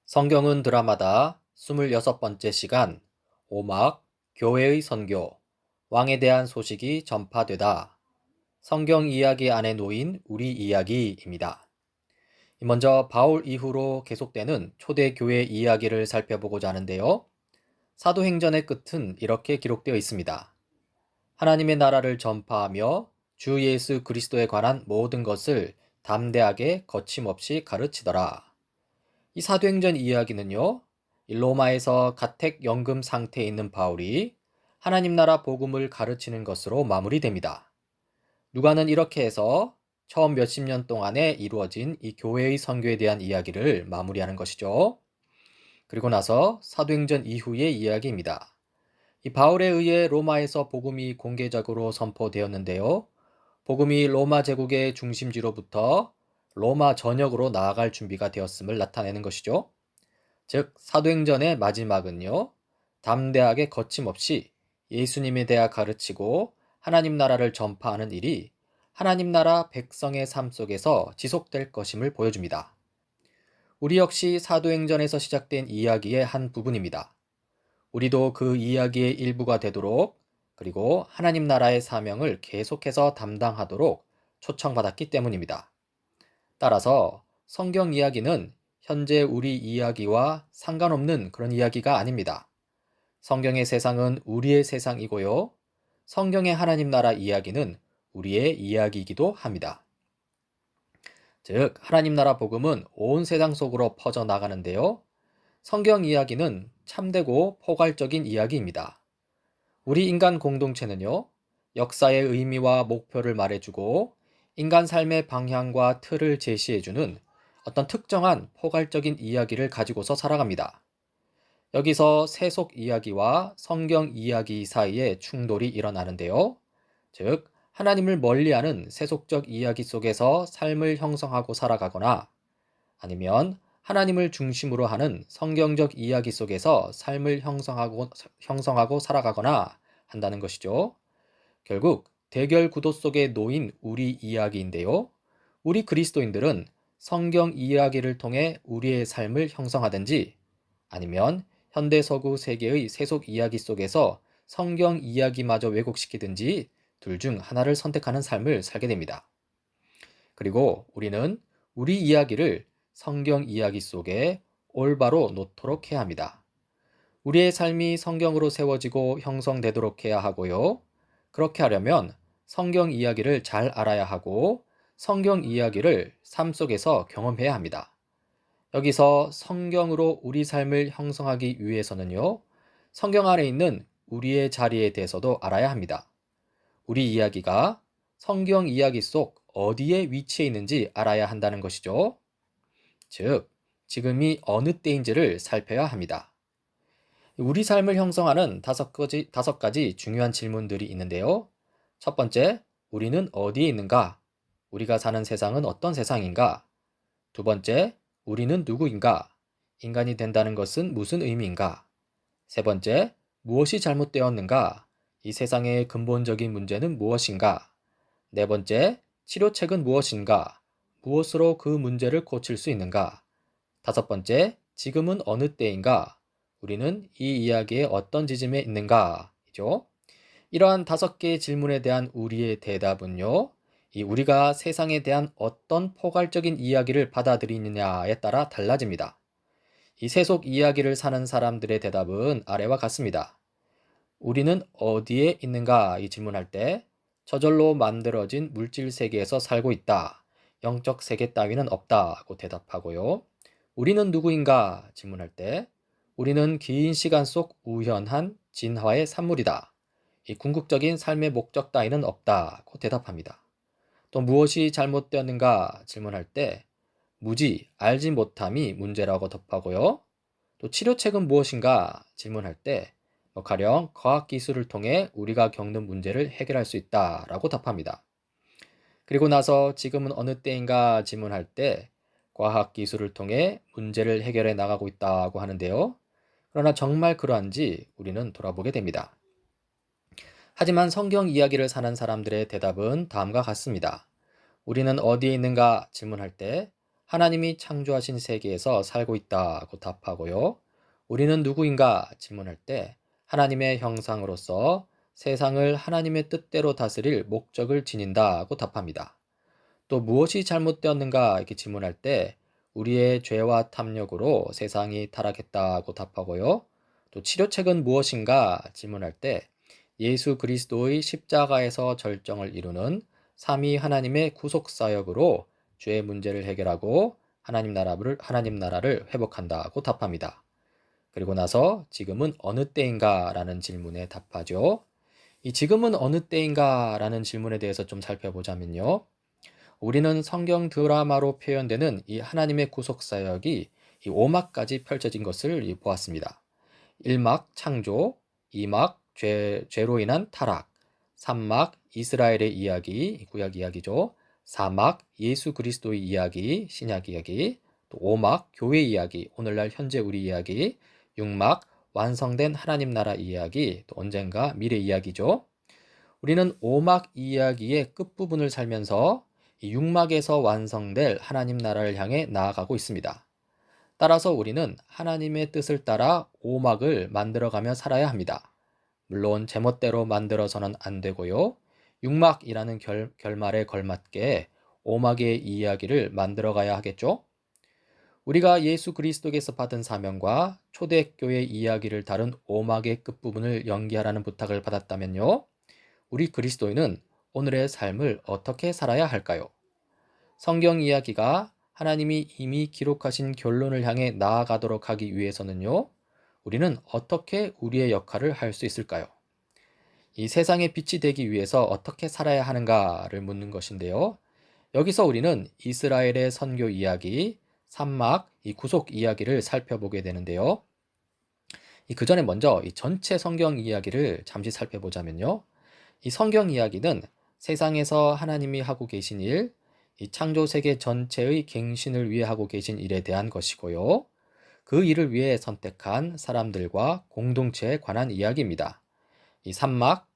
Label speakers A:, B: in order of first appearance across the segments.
A: 성경은 드라마다 26번째 시간 오막 교회의 선교 왕에 대한 소식이 전파되다. 성경 이야기 안에 놓인 우리 이야기입니다. 먼저 바울 이후로 계속되는 초대교회 이야기를 살펴보고자 하는데요. 사도행전의 끝은 이렇게 기록되어 있습니다. 하나님의 나라를 전파하며 주 예수 그리스도에 관한 모든 것을 담대하게 거침없이 가르치더라. 이 사도행전 이야기는요, 이 로마에서 가택연금 상태에 있는 바울이 하나님 나라 복음을 가르치는 것으로 마무리됩니다. 누가는 이렇게 해서 처음 몇십 년 동안에 이루어진 이 교회의 선교에 대한 이야기를 마무리하는 것이죠. 그리고 나서 사도행전 이후의 이야기입니다. 이 바울에 의해 로마에서 복음이 공개적으로 선포되었는데요. 복음이 로마 제국의 중심지로부터 로마 전역으로 나아갈 준비가 되었음을 나타내는 것이죠. 즉 사도행전의 마지막은요. 담대하게 거침없이 예수님에 대해 가르치고 하나님 나라를 전파하는 일이 하나님 나라 백성의 삶 속에서 지속될 것임을 보여줍니다. 우리 역시 사도행전에서 시작된 이야기의 한 부분입니다. 우리도 그 이야기의 일부가 되도록 그리고 하나님 나라의 사명을 계속해서 담당하도록 초청받았기 때문입니다. 따라서 성경 이야기는 현재 우리 이야기와 상관없는 그런 이야기가 아닙니다. 성경의 세상은 우리의 세상이고요. 성경의 하나님 나라 이야기는 우리의 이야기이기도 합니다. 즉, 하나님 나라 복음은 온 세상 속으로 퍼져나가는데요. 성경 이야기는 참되고 포괄적인 이야기입니다. 우리 인간 공동체는요, 역사의 의미와 목표를 말해주고 인간 삶의 방향과 틀을 제시해주는 어떤 특정한 포괄적인 이야기를 가지고서 살아갑니다. 여기서 세속 이야기와 성경 이야기 사이에 충돌이 일어나는데요. 즉, 하나님을 멀리하는 세속적 이야기 속에서 삶을 형성하고 살아가거나 아니면 하나님을 중심으로 하는 성경적 이야기 속에서 삶을 형성하고 살아가거나 한다는 것이죠. 결국 대결 구도 속에 놓인 우리 이야기인데요. 우리 그리스도인들은 성경 이야기를 통해 우리의 삶을 형성하든지 아니면 현대 서구 세계의 세속 이야기 속에서 성경 이야기마저 왜곡시키든지 둘 중 하나를 선택하는 삶을 살게 됩니다. 그리고 우리는 우리 이야기를 성경 이야기 속에 올바로 놓도록 해야 합니다. 우리의 삶이 성경으로 세워지고 형성되도록 해야 하고요. 그렇게 하려면 성경 이야기를 잘 알아야 하고 성경 이야기를 삶 속에서 경험해야 합니다. 여기서 성경으로 우리 삶을 형성하기 위해서는요. 성경 안에 있는 우리의 자리에 대해서도 알아야 합니다. 우리 이야기가 성경 이야기 속 어디에 위치해 있는지 알아야 한다는 것이죠. 즉, 지금이 어느 때인지를 살펴야 합니다. 우리 삶을 형성하는 다섯 가지 중요한 질문들이 있는데요. 첫 번째, 우리는 어디에 있는가? 우리가 사는 세상은 어떤 세상인가? 두 번째, 우리는 누구인가? 인간이 된다는 것은 무슨 의미인가? 세 번째, 무엇이 잘못되었는가? 이 세상의 근본적인 문제는 무엇인가? 네 번째, 치료책은 무엇인가? 무엇으로 그 문제를 고칠 수 있는가? 다섯 번째, 지금은 어느 때인가? 우리는 이 이야기에 어떤 지점에 있는가? 이죠. 이러한 다섯 개의 질문에 대한 우리의 대답은요, 이 우리가 세상에 대한 어떤 포괄적인 이야기를 받아들이느냐에 따라 달라집니다. 이 세속 이야기를 사는 사람들의 대답은 아래와 같습니다. 우리는 어디에 있는가? 이 질문할 때 저절로 만들어진 물질 세계에서 살고 있다. 영적 세계 따위는 없다고 대답하고요. 우리는 누구인가? 질문할 때 우리는 긴 시간 속 우연한 진화의 산물이다. 이 궁극적인 삶의 목적 따위는 없다고 대답합니다. 또 무엇이 잘못되었는가? 질문할 때 무지, 알지 못함이 문제라고 답하고요. 또 치료책은 무엇인가? 질문할 때 가령 과학기술을 통해 우리가 겪는 문제를 해결할 수 있다라고 답합니다. 그리고 나서 지금은 어느 때인가 질문할 때 과학기술을 통해 문제를 해결해 나가고 있다고 하는데요. 그러나 정말 그러한지 우리는 돌아보게 됩니다. 하지만 성경 이야기를 사는 사람들의 대답은 다음과 같습니다. 우리는 어디에 있는가 질문할 때 하나님이 창조하신 세계에서 살고 있다고 답하고요. 우리는 누구인가 질문할 때 하나님의 형상으로서 세상을 하나님의 뜻대로 다스릴 목적을 지닌다고 답합니다. 또 무엇이 잘못되었는가 이렇게 질문할 때 우리의 죄와 탐욕으로 세상이 타락했다고 답하고요. 또 치료책은 무엇인가 질문할 때 예수 그리스도의 십자가에서 절정을 이루는 삼위 하나님의 구속 사역으로 죄의 문제를 해결하고 하나님 나라를 회복한다고 답합니다. 그리고 나서 지금은 어느 때인가 라는 질문에 답하죠. 이 지금은 어느 때인가 라는 질문에 대해서 좀 살펴보자면요. 우리는 성경 드라마로 표현되는 이 하나님의 구속 사역이 이 5막까지 펼쳐진 것을 보았습니다. 1막 창조, 2막 죄로 인한 타락, 3막 이스라엘의 이야기, 구약 이야기죠. 4막 예수 그리스도의 이야기, 신약 이야기, 또 5막 교회 이야기, 오늘날 현재 우리 이야기, 6막 완성된 하나님 나라 이야기, 또 언젠가 미래 이야기죠. 우리는 5막 이야기의 끝부분을 살면서 이 6막에서 완성될 하나님 나라를 향해 나아가고 있습니다. 따라서 우리는 하나님의 뜻을 따라 5막을 만들어가며 살아야 합니다. 물론 제멋대로 만들어서는 안 되고요. 6막이라는 결말에 걸맞게 5막의 이야기를 만들어가야 하겠죠. 우리가 예수 그리스도께서 받은 사명과 초대교회 이야기를 다룬 5막의 끝부분을 연기하라는 부탁을 받았다면요. 우리 그리스도인은 오늘의 삶을 어떻게 살아야 할까요? 성경 이야기가 하나님이 이미 기록하신 결론을 향해 나아가도록 하기 위해서는요, 우리는 어떻게 우리의 역할을 할 수 있을까요? 이 세상의 빛이 되기 위해서 어떻게 살아야 하는가를 묻는 것인데요. 여기서 우리는 이스라엘의 선교 이야기, 산막, 이 구속 이야기를 살펴보게 되는데요. 그 전에 먼저 이 전체 성경 이야기를 잠시 살펴보자면요. 이 성경 이야기는 세상에서 하나님이 하고 계신 일, 이 창조 세계 전체의 갱신을 위해 하고 계신 일에 대한 것이고요. 그 일을 위해 선택한 사람들과 공동체에 관한 이야기입니다. 이 산막,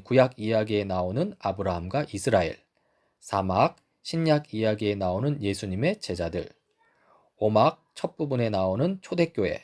A: 구약 이야기에 나오는 아브라함과 이스라엘, 사막, 신약 이야기에 나오는 예수님의 제자들, 오막 첫 부분에 나오는 초대교회,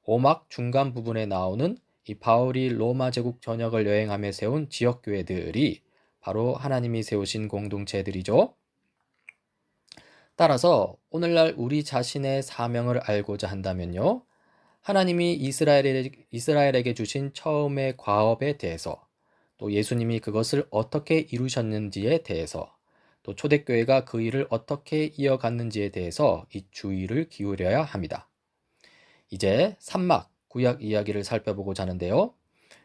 A: 오막 중간 부분에 나오는 이 바울이 로마 제국 전역을 여행하며 세운 지역교회들이 바로 하나님이 세우신 공동체들이죠. 따라서 오늘날 우리 자신의 사명을 알고자 한다면요. 하나님이 이스라엘에게 주신 처음의 과업에 대해서, 또 예수님이 그것을 어떻게 이루셨는지에 대해서, 또 초대교회가 그 일을 어떻게 이어갔는지에 대해서 이 주의를 기울여야 합니다. 이제 산막, 구약 이야기를 살펴보고자 하는데요.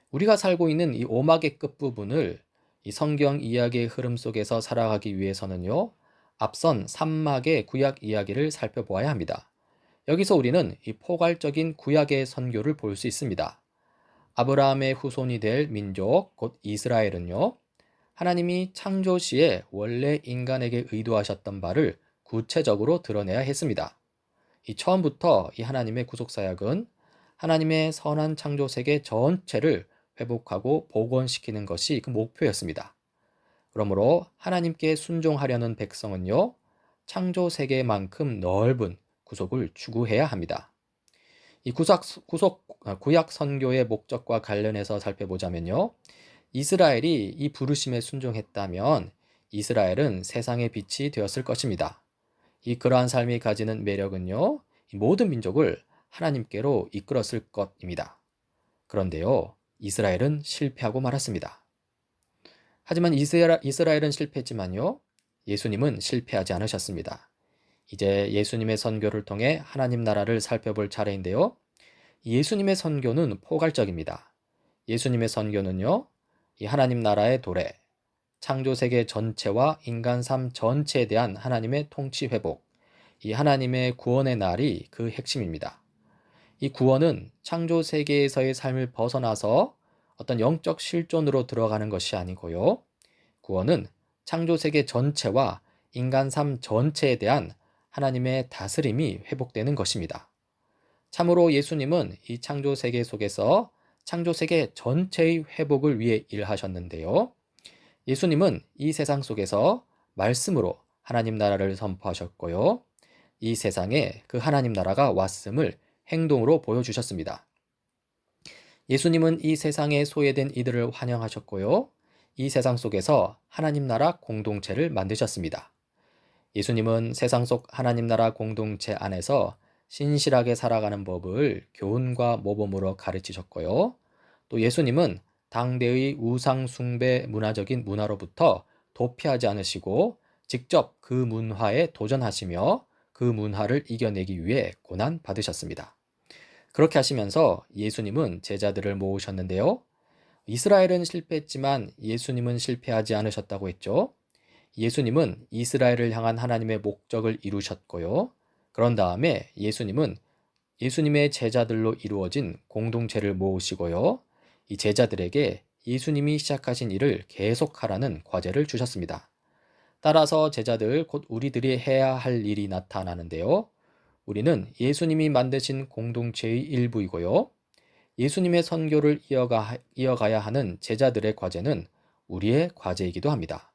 A: 우리가 살고 있는 이 오막의 끝부분을 이 성경 이야기의 흐름 속에서 살아가기 위해서는요. 앞선 산막의 구약 이야기를 살펴보아야 합니다. 여기서 우리는 이 포괄적인 구약의 선교를 볼 수 있습니다. 아브라함의 후손이 될 민족, 곧 이스라엘은요. 하나님이 창조 시에 원래 인간에게 의도하셨던 바를 구체적으로 드러내야 했습니다. 이 처음부터 이 하나님의 구속사역은 하나님의 선한 창조 세계 전체를 회복하고 복원시키는 것이 그 목표였습니다. 그러므로 하나님께 순종하려는 백성은요, 창조 세계만큼 넓은 구속을 추구해야 합니다. 이 구약 선교의 목적과 관련해서 살펴보자면요, 이스라엘이 이 부르심에 순종했다면 이스라엘은 세상의 빛이 되었을 것입니다. 이 그러한 삶이 가지는 매력은요, 이 모든 민족을 하나님께로 이끌었을 것입니다. 그런데요, 이스라엘은 실패하고 말았습니다. 하지만 이스라엘은 실패했지만요, 예수님은 실패하지 않으셨습니다. 이제 예수님의 선교를 통해 하나님 나라를 살펴볼 차례인데요. 예수님의 선교는 포괄적입니다. 예수님의 선교는요, 이 하나님 나라의 도래, 창조 세계 전체와 인간 삶 전체에 대한 하나님의 통치 회복, 이 하나님의 구원의 날이 그 핵심입니다. 이 구원은 창조 세계에서의 삶을 벗어나서 어떤 영적 실존으로 들어가는 것이 아니고요. 구원은 창조 세계 전체와 인간 삶 전체에 대한 하나님의 다스림이 회복되는 것입니다. 참으로 예수님은 이 창조 세계 속에서 창조 세계 전체의 회복을 위해 일하셨는데요. 예수님은 이 세상 속에서 말씀으로 하나님 나라를 선포하셨고요. 이 세상에 그 하나님 나라가 왔음을 행동으로 보여주셨습니다. 예수님은 이 세상에 소외된 이들을 환영하셨고요. 이 세상 속에서 하나님 나라 공동체를 만드셨습니다. 예수님은 세상 속 하나님 나라 공동체 안에서 신실하게 살아가는 법을 교훈과 모범으로 가르치셨고요. 또 예수님은 당대의 우상 숭배 문화적인 문화로부터 도피하지 않으시고 직접 그 문화에 도전하시며 그 문화를 이겨내기 위해 고난 받으셨습니다. 그렇게 하시면서 예수님은 제자들을 모으셨는데요. 이스라엘은 실패했지만 예수님은 실패하지 않으셨다고 했죠. 예수님은 이스라엘을 향한 하나님의 목적을 이루셨고요. 그런 다음에 예수님은 예수님의 제자들로 이루어진 공동체를 모으시고요. 이 제자들에게 예수님이 시작하신 일을 계속하라는 과제를 주셨습니다. 따라서 제자들, 곧 우리들이 해야 할 일이 나타나는데요. 우리는 예수님이 만드신 공동체의 일부이고요. 예수님의 선교를 이어가야 하는 제자들의 과제는 우리의 과제이기도 합니다.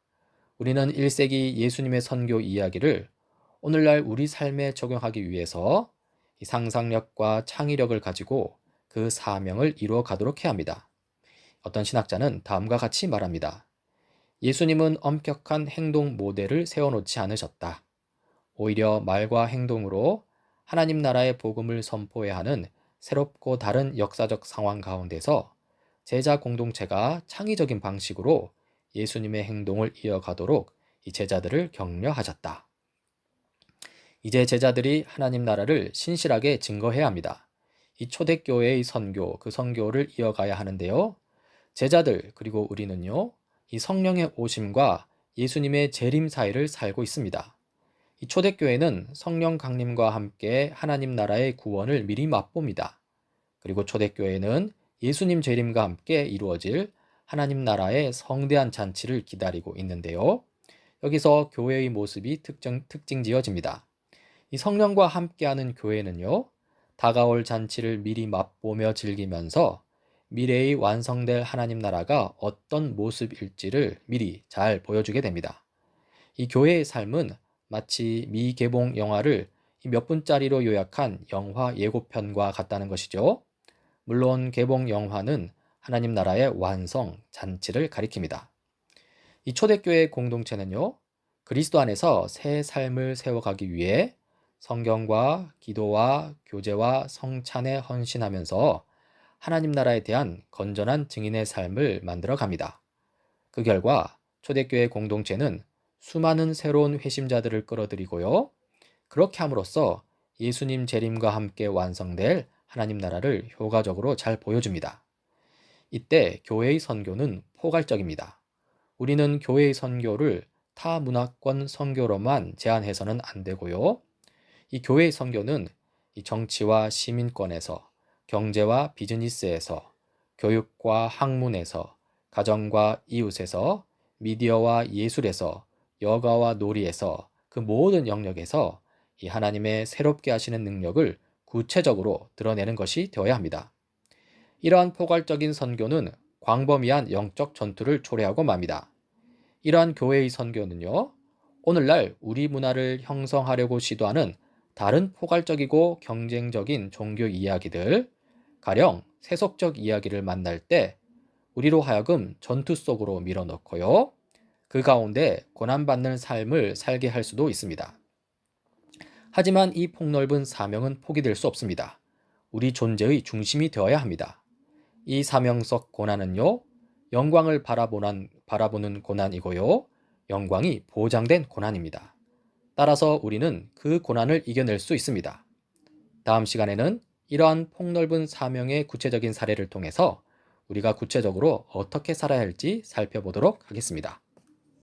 A: 우리는 1세기 예수님의 선교 이야기를 오늘날 우리 삶에 적용하기 위해서 이 상상력과 창의력을 가지고 그 사명을 이루어 가도록 해야 합니다. 어떤 신학자는 다음과 같이 말합니다. 예수님은 엄격한 행동 모델을 세워놓지 않으셨다. 오히려 말과 행동으로 하나님 나라의 복음을 선포해야 하는 새롭고 다른 역사적 상황 가운데서 제자 공동체가 창의적인 방식으로 예수님의 행동을 이어가도록 이 제자들을 격려하셨다. 이제 제자들이 하나님 나라를 신실하게 증거해야 합니다. 이 초대교회의 선교, 그 선교를 이어가야 하는데요. 제자들 그리고 우리는요, 이 성령의 오심과 예수님의 재림 사이를 살고 있습니다. 이 초대교회는 성령 강림과 함께 하나님 나라의 구원을 미리 맛봅니다. 그리고 초대교회는 예수님 재림과 함께 이루어질 하나님 나라의 성대한 잔치를 기다리고 있는데요. 여기서 교회의 모습이 특징지어집니다. 이 성령과 함께하는 교회는요, 다가올 잔치를 미리 맛보며 즐기면서 미래의 완성될 하나님 나라가 어떤 모습일지를 미리 잘 보여주게 됩니다. 이 교회의 삶은 마치 미개봉 영화를 몇 분짜리로 요약한 영화 예고편과 같다는 것이죠. 물론 개봉 영화는 하나님 나라의 완성, 잔치를 가리킵니다. 이 초대교회 공동체는요, 그리스도 안에서 새 삶을 세워가기 위해 성경과 기도와 교제와 성찬에 헌신하면서 하나님 나라에 대한 건전한 증인의 삶을 만들어 갑니다. 그 결과 초대교회 공동체는 수많은 새로운 회심자들을 끌어들이고요. 그렇게 함으로써 예수님 재림과 함께 완성될 하나님 나라를 효과적으로 잘 보여줍니다. 이때 교회의 선교는 포괄적입니다. 우리는 교회의 선교를 타 문화권 선교로만 제한해서는 안 되고요. 이 교회의 선교는 이 정치와 시민권에서, 경제와 비즈니스에서, 교육과 학문에서, 가정과 이웃에서, 미디어와 예술에서, 여가와 놀이에서, 그 모든 영역에서 이 하나님의 새롭게 하시는 능력을 구체적으로 드러내는 것이 되어야 합니다. 이러한 포괄적인 선교는 광범위한 영적 전투를 초래하고 맙니다. 이러한 교회의 선교는요, 오늘날 우리 문화를 형성하려고 시도하는 다른 포괄적이고 경쟁적인 종교 이야기들, 가령 세속적 이야기를 만날 때 우리로 하여금 전투 속으로 밀어넣고요. 그 가운데 고난받는 삶을 살게 할 수도 있습니다. 하지만 이 폭넓은 사명은 포기될 수 없습니다. 우리 존재의 중심이 되어야 합니다. 이 사명적 고난은요, 영광을 바라보는 고난이고요, 영광이 보장된 고난입니다. 따라서 우리는 그 고난을 이겨낼 수 있습니다. 다음 시간에는 이러한 폭넓은 사명의 구체적인 사례를 통해서 우리가 구체적으로 어떻게 살아야 할지 살펴보도록 하겠습니다.